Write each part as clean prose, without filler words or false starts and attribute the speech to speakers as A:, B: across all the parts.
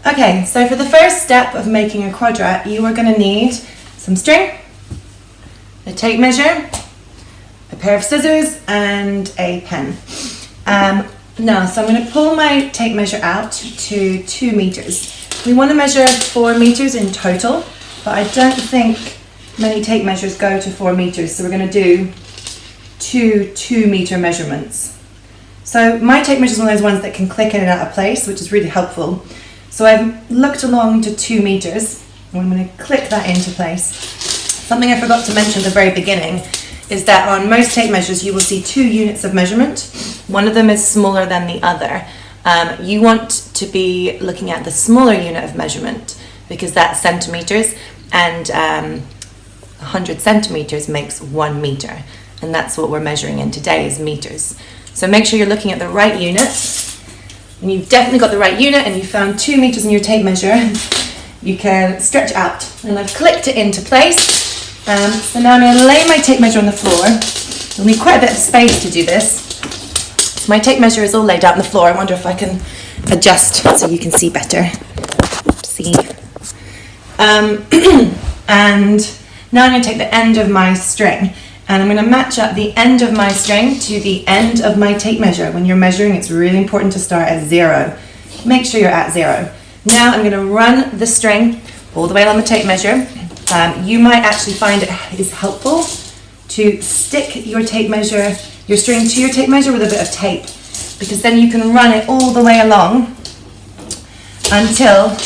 A: Okay, so for the first step of making a quadrat, you are going to need some string, a tape measure, a pair of scissors, and a pen. Now, so I'm going to pull my tape measure out to 2 meters. We want to measure 4 meters in total, but I don't think many tape measures go to 4 meters, so we're going to do 2 meter measurements. So my tape measure is one of those ones that can click in and out of place, which is really helpful. So I've looked along to 2 meters, and I'm going to click that into place. Something I forgot to mention at the very beginning is that on most tape measures you will see 2 units of measurement. One of them is smaller than the other. You want to be looking at the smaller unit of measurement because that's centimeters, and 100 centimeters makes 1 meter, and that's what we're measuring in today is meters. So make sure you're looking at the right unit. When you've definitely got the right unit and you've found 2 meters in your tape measure, you can stretch out. And I've clicked it into place. So now I'm going to lay my tape measure on the floor. You'll need quite a bit of space to do this. So my tape measure is all laid out on the floor. I wonder if I can adjust so you can see better. See. And now I'm going to take the end of my string, and I'm going to match up the end of my string to the end of my tape measure. When you're measuring, it's really important to start at 0. Make sure you're at 0. Now I'm going to run the string all the way along the tape measure. You might actually find it is helpful to stick your tape measure, your string to your tape measure with a bit of tape, because then you can run it all the way along until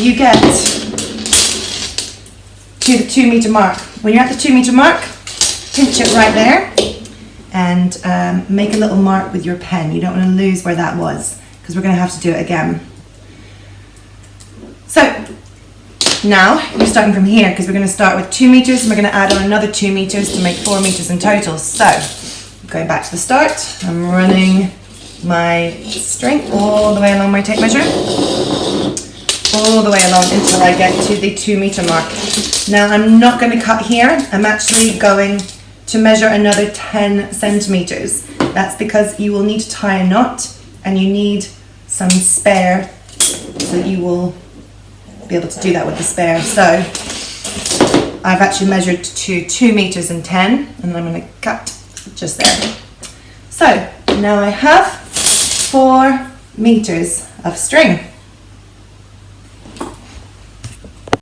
A: you get to the 2 meter mark. When you're at the 2 meter mark, pinch it right there and make a little mark with your pen. You don't want to lose where that was because we're going to have to do it again. So now we're starting from here because we're going to start with 2 meters and we're going to add on another 2 meters to make 4 meters in total. So going back to the start, I'm running my string all the way along my tape measure, all the way along until I get to the 2 meter mark. Now I'm not going to cut here. I'm actually going to measure another 10 centimeters. That's because you will need to tie a knot and you need some spare, so you will be able to do that with the spare. So I've actually measured to 2 meters and 10, and I'm going to cut just there. So now I have 4 meters of string.